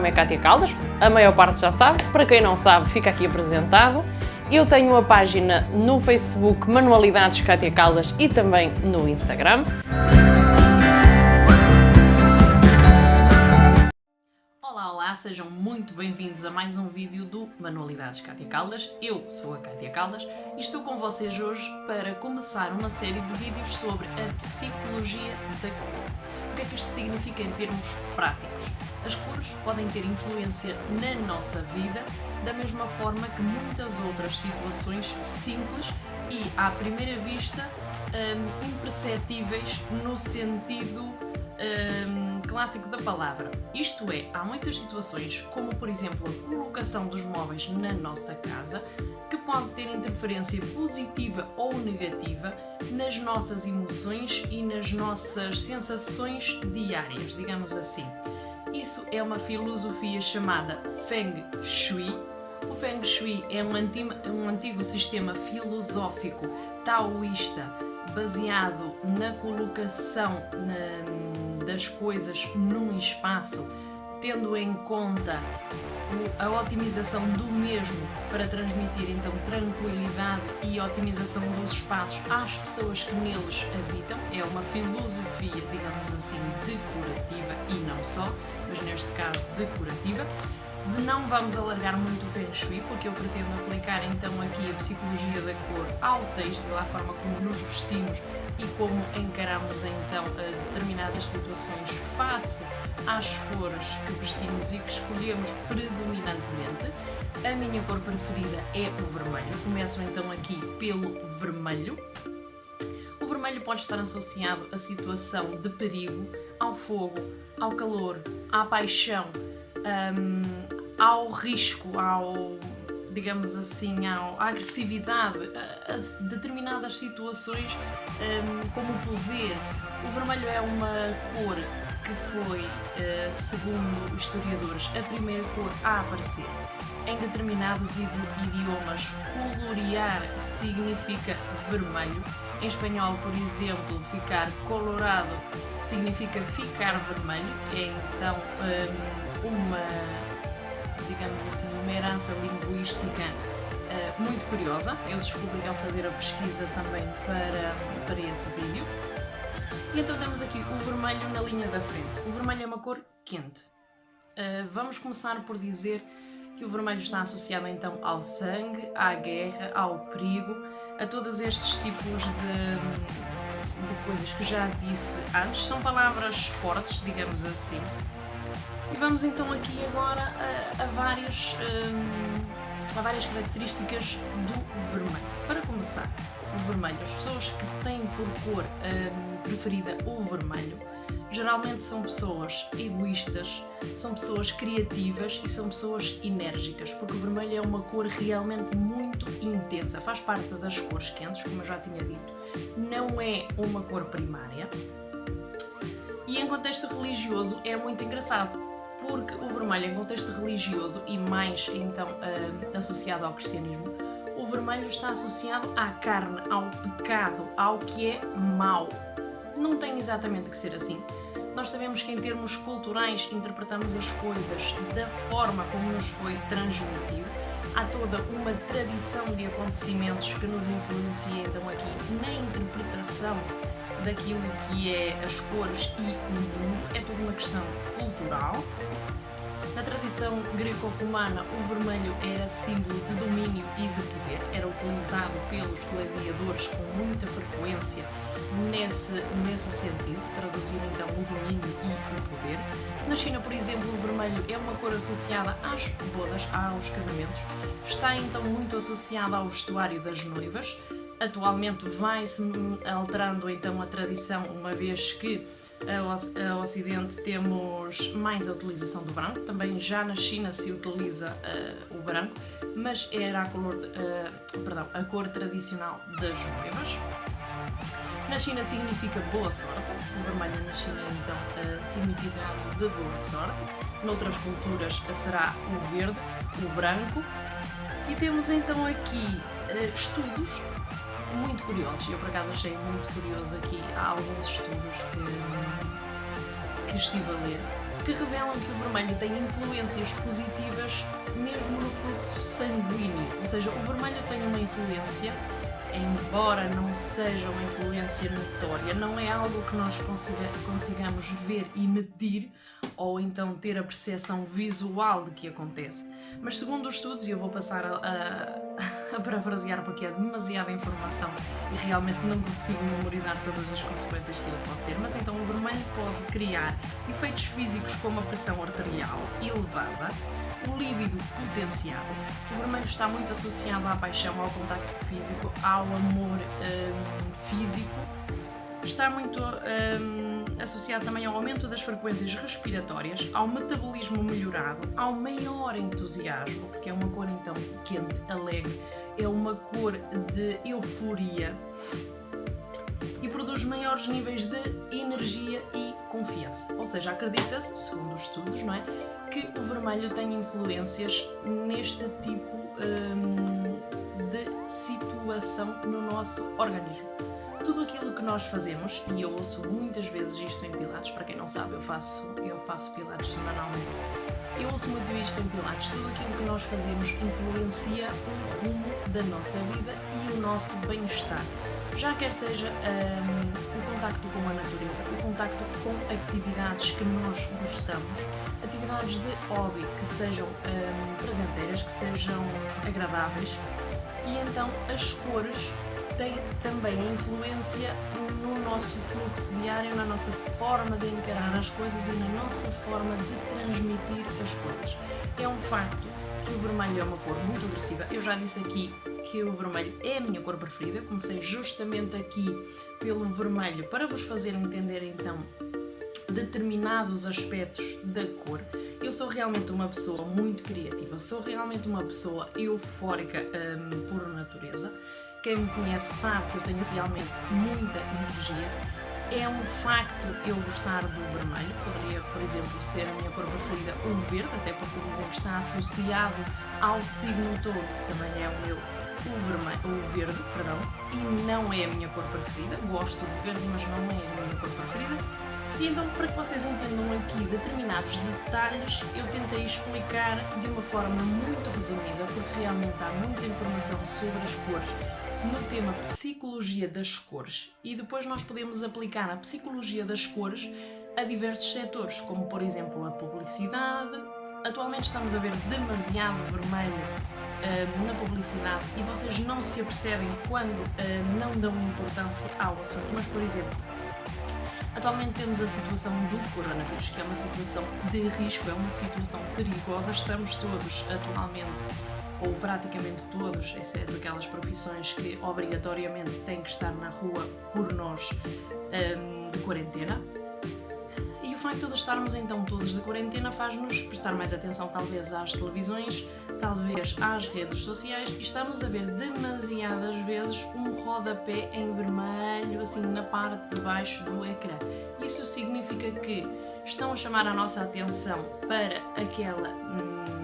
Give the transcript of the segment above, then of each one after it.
nome é Cátia Caldas, a maior parte já sabe, para quem não sabe fica aqui apresentado. Eu tenho a página no Facebook Manualidades Cátia Caldas e também no Instagram. Olá, sejam muito bem-vindos a mais um vídeo do Manualidades Cátia Caldas. Eu sou a Cátia Caldas e estou com vocês hoje para começar uma série de vídeos sobre a psicologia da cor. O que é que isto significa em termos práticos? As cores podem ter influência na nossa vida da mesma forma que muitas outras situações simples e, à primeira vista, imperceptíveis no sentido clássico da palavra. Isto é, há muitas situações, como por exemplo a colocação dos móveis na nossa casa, que pode ter interferência positiva ou negativa nas nossas emoções e nas nossas sensações diárias, digamos assim. Isso é uma filosofia chamada Feng Shui. O Feng Shui é um antigo sistema filosófico taoísta baseado na colocação das coisas num espaço, tendo em conta a otimização do mesmo para transmitir então tranquilidade e otimização dos espaços às pessoas que neles habitam. É uma filosofia, digamos assim, decorativa e não só, mas neste caso decorativa. Não vamos alargar muito o Feng Shui, porque eu pretendo aplicar então aqui a psicologia da cor ao têxtil, à forma como nos vestimos e como encaramos então determinadas situações face às cores que vestimos e que escolhemos predominantemente. A minha cor preferida é o vermelho. Começo então aqui pelo vermelho. O vermelho pode estar associado à situação de perigo, ao fogo, ao calor, à paixão, ao risco, digamos assim, à agressividade, a determinadas situações como o poder. O vermelho é uma cor que foi, segundo historiadores, a primeira cor a aparecer. Em determinados idiomas, colorear significa vermelho. Em espanhol, por exemplo, ficar colorado significa ficar vermelho. É então digamos assim, uma herança linguística muito curiosa. Eu descobri ao fazer a pesquisa também para esse vídeo. E então temos aqui o vermelho na linha da frente. O vermelho é uma cor quente. Vamos começar por dizer que o vermelho está associado então ao sangue, à guerra, ao perigo, a todos estes tipos de coisas que já disse antes. São palavras fortes, digamos assim. E vamos então aqui agora a várias características do vermelho. Para começar, o vermelho, as pessoas que têm por cor preferida o vermelho, geralmente são pessoas egoístas, são pessoas criativas e são pessoas enérgicas, porque o vermelho é uma cor realmente muito intensa, faz parte das cores quentes, como eu já tinha dito, não é uma cor primária. E em contexto religioso é muito engraçado, porque o vermelho em contexto religioso e mais então associado ao cristianismo, o vermelho está associado à carne, ao pecado, ao que é mau. Não tem exatamente que ser assim. Nós sabemos que em termos culturais interpretamos as coisas da forma como nos foi transmitido. Há toda uma tradição de acontecimentos que nos influencia então aqui na interpretação daquilo que é as cores e o mundo. É toda uma questão cultural. Na tradição greco-romana, o vermelho era símbolo de domínio e de poder, era utilizado pelos gladiadores com muita frequência nesse sentido, traduzir então o domínio e o poder. Na China, por exemplo, o vermelho é uma cor associada às bodas, aos casamentos, está então muito associada ao vestuário das noivas. Atualmente vai-se alterando então a tradição, uma vez que ao Ocidente temos mais a utilização do branco, também já na China se utiliza o branco, mas era a cor tradicional das noivas. Na China significa boa sorte, o vermelho na China então significado de boa sorte, noutras culturas será o verde, o branco, e temos então aqui estudos muito curiosos. Eu por acaso achei muito curioso aqui, há alguns estudos que estive a ler que revelam que o vermelho tem influências positivas mesmo no fluxo sanguíneo. Ou seja, o vermelho tem uma influência, embora não seja uma influência notória, não é algo que nós consigamos ver e medir ou então ter a percepção visual de que acontece. Mas segundo os estudos, e eu vou passar a parafrasear porque é demasiada informação e realmente não consigo memorizar todas as consequências que ele pode ter, mas então o vermelho pode criar efeitos físicos como a pressão arterial elevada, o líbido potenciado. O vermelho está muito associado à paixão, ao contacto físico, ao amor físico. Está muito associado também ao aumento das frequências respiratórias, ao metabolismo melhorado, ao maior entusiasmo, porque é uma cor então quente, alegre, é uma cor de euforia e produz maiores níveis de energia e confiança. Ou seja, acredita-se, segundo os estudos, não é, que o vermelho tem influências neste tipo de situação no nosso organismo. Tudo aquilo que nós fazemos, e eu ouço muitas vezes isto em Pilates, para quem não sabe, eu faço Pilates semanalmente, eu ouço muito isto em Pilates, tudo aquilo que nós fazemos influencia o rumo da nossa vida e o nosso bem-estar. Já quer seja o contacto com a natureza, o contacto com atividades que nós gostamos, atividades de hobby que sejam prazenteiras, que sejam agradáveis, e então as cores têm também influência no nosso fluxo diário, na nossa forma de encarar as coisas e na nossa forma de transmitir as coisas. É um facto que o vermelho é uma cor muito agressiva. Eu já disse aqui que o vermelho é a minha cor preferida. Comecei justamente aqui pelo vermelho para vos fazer entender então determinados aspectos da cor. Eu sou realmente uma pessoa muito criativa, sou realmente uma pessoa eufórica por natureza. Quem me conhece sabe que eu tenho realmente muita energia. É um facto eu gostar do vermelho, poderia, por exemplo, ser a minha cor preferida o verde, até porque dizem que está associado ao signo todo, que também é o meu, o verde, e não é a minha cor preferida. Gosto do verde, mas não é a minha cor preferida. E então, para que vocês entendam aqui determinados detalhes, eu tentei explicar de uma forma muito resumida, porque realmente há muita informação sobre as cores no tema psicologia das cores, e depois nós podemos aplicar a psicologia das cores a diversos setores, como por exemplo a publicidade. Atualmente estamos a ver demasiado vermelho na publicidade e vocês não se apercebem quando não dão importância ao assunto, mas por exemplo, atualmente temos a situação do coronavírus, que é uma situação de risco, é uma situação perigosa. Estamos todos atualmente, ou praticamente todos, exceto aquelas profissões que obrigatoriamente têm que estar na rua por nós, de quarentena. E o facto de estarmos então todos de quarentena faz-nos prestar mais atenção talvez às televisões, talvez às redes sociais, e estamos a ver demasiadas vezes um rodapé em vermelho assim na parte de baixo do ecrã. Isso significa que estão a chamar a nossa atenção para aquela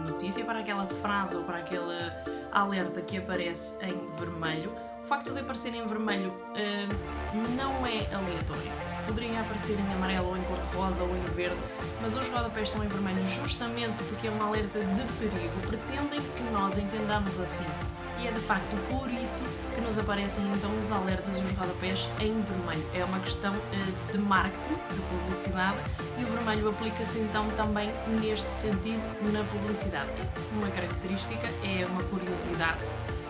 notícia, para aquela frase ou para aquele alerta que aparece em vermelho. O facto de aparecer em vermelho não é aleatório. Poderia aparecer em amarelo ou em cor-de-rosa ou em verde, mas os rodapés são em vermelho justamente porque é um alerta de perigo. Pretendem que nós entendamos assim. E é de facto por isso que nos aparecem então os alertas e os rodapés em vermelho. É uma questão de marketing, de publicidade, e o vermelho aplica-se então também neste sentido na publicidade. Uma característica, é uma curiosidade,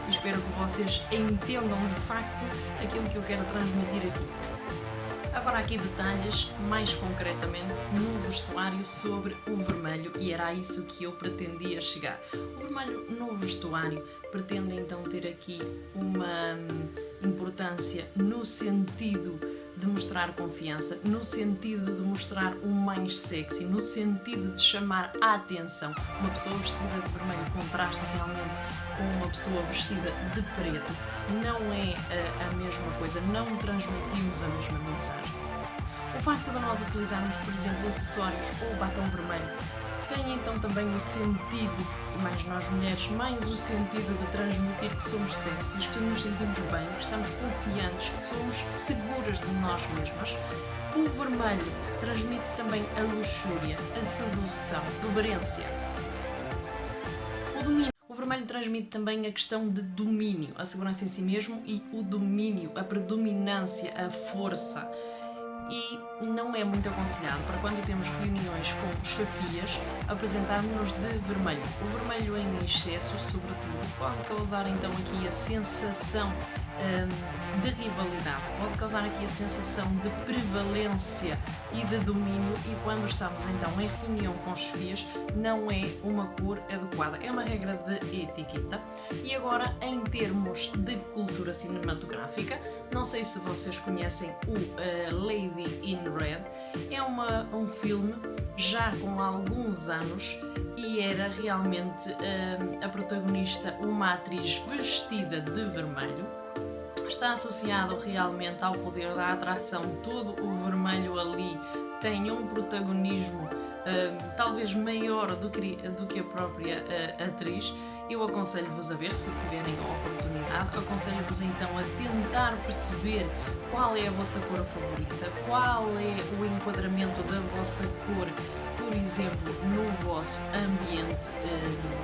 e espero que vocês entendam de facto aquilo que eu quero transmitir aqui. Agora aqui detalhes mais concretamente no vestuário sobre o vermelho, e era a isso que eu pretendia chegar. O vermelho no vestuário pretende então ter aqui uma importância no sentido de mostrar confiança, no sentido de mostrar o mais sexy, no sentido de chamar a atenção. Uma pessoa vestida de vermelho contrasta realmente com uma pessoa vestida de preto. Não é a mesma coisa, não transmitimos a mesma mensagem. O facto de nós utilizarmos, por exemplo, acessórios ou batom vermelho tem então também o sentido, mais nós mulheres, mais o sentido de transmitir que somos sexys, que nos sentimos bem, que estamos confiantes, que somos seguras de nós mesmas. O vermelho transmite também a luxúria, a sedução, a reverência. O domínio. O vermelho transmite também a questão de domínio, a segurança em si mesmo e o domínio, a predominância, a força. E não é muito aconselhado para quando temos reuniões com chefias apresentarmos-nos de vermelho. O vermelho em excesso, sobretudo, pode causar então aqui a sensação de rivalidade, pode causar aqui a sensação de prevalência e de domínio, e quando estamos então em reunião com chefias não é uma cor adequada, é uma regra de etiqueta. E agora, em termos de cultura cinematográfica, não sei se vocês conhecem o Lady in Red, é um filme já com alguns anos e era realmente a protagonista uma atriz vestida de vermelho. Está associado realmente ao poder da atração, todo o vermelho ali tem um protagonismo talvez maior do que a própria atriz. Eu aconselho-vos a ver, se tiverem a oportunidade, aconselho-vos então a tentar perceber qual é a vossa cor favorita, qual é o enquadramento da vossa cor, por exemplo, no vosso ambiente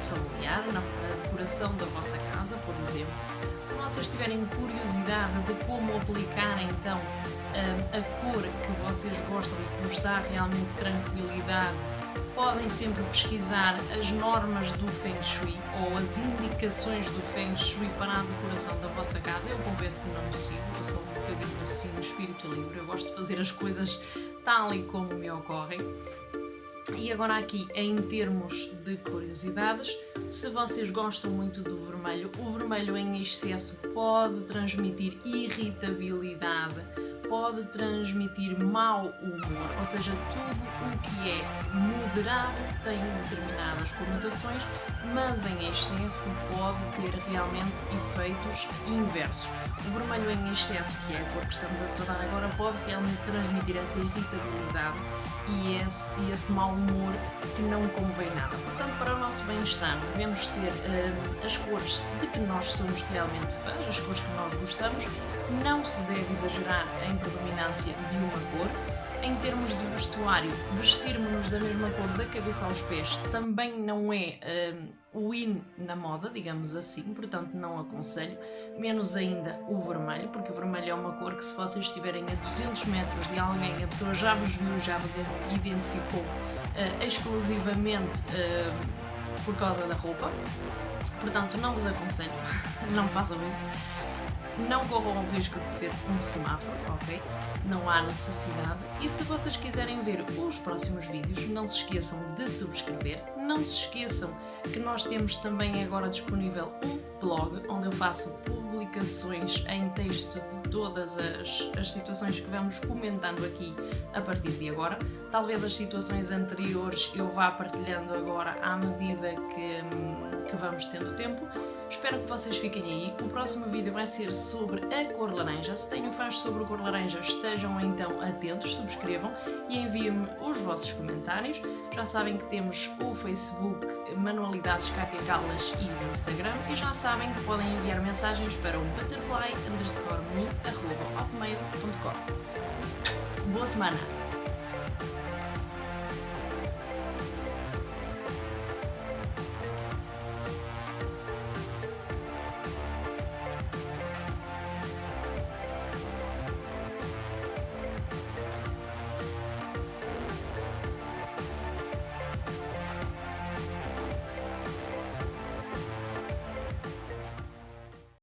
familiar, na decoração da vossa casa, por exemplo. Se vocês tiverem curiosidade de como aplicar então a cor que vocês gostam e que vos dá realmente tranquilidade, podem sempre pesquisar as normas do Feng Shui ou as indicações do Feng Shui para a decoração da vossa casa. Eu confesso que não me sigo, eu sou um bocadinho assim, um espírito livre, eu gosto de fazer as coisas tal e como me ocorrem. E agora aqui, em termos de curiosidades, se vocês gostam muito do vermelho, o vermelho em excesso pode transmitir irritabilidade, pode transmitir mau humor, ou seja, tudo o que é moderado tem determinadas conotações, mas em excesso pode ter realmente efeitos inversos. O vermelho em excesso, que é a cor que estamos a tratar agora, pode realmente transmitir essa irritabilidade e esse mau humor que não convém nada. Portanto, para o nosso bem-estar, devemos ter as cores de que nós somos realmente fãs, as cores que nós gostamos. Não se deve exagerar em predominância de uma cor. Em termos de vestuário, vestirmos-nos da mesma cor da cabeça aos pés também não é o in na moda, digamos assim, portanto não aconselho, menos ainda o vermelho, porque o vermelho é uma cor que, se vocês estiverem a 200 metros de alguém, a pessoa já vos viu, já vos identificou exclusivamente por causa da roupa, portanto não vos aconselho, não façam isso. Não corram o risco de ser um semáforo, ok? Não há necessidade. E se vocês quiserem ver os próximos vídeos, não se esqueçam de subscrever. Não se esqueçam que nós temos também agora disponível um blog onde eu faço publicações em texto de todas as situações que vamos comentando aqui a partir de agora. Talvez as situações anteriores eu vá partilhando agora à medida que vamos tendo tempo. Espero que vocês fiquem aí. O próximo vídeo vai ser sobre a cor laranja. Se tenho fãs sobre a cor laranja, estejam então atentos, subscrevam e enviem-me os vossos comentários. Já sabem que temos o Facebook Manualidades Cátia Callas e o Instagram, e já sabem que podem enviar mensagens para o butterfly_me@hotmail.com. Boa semana!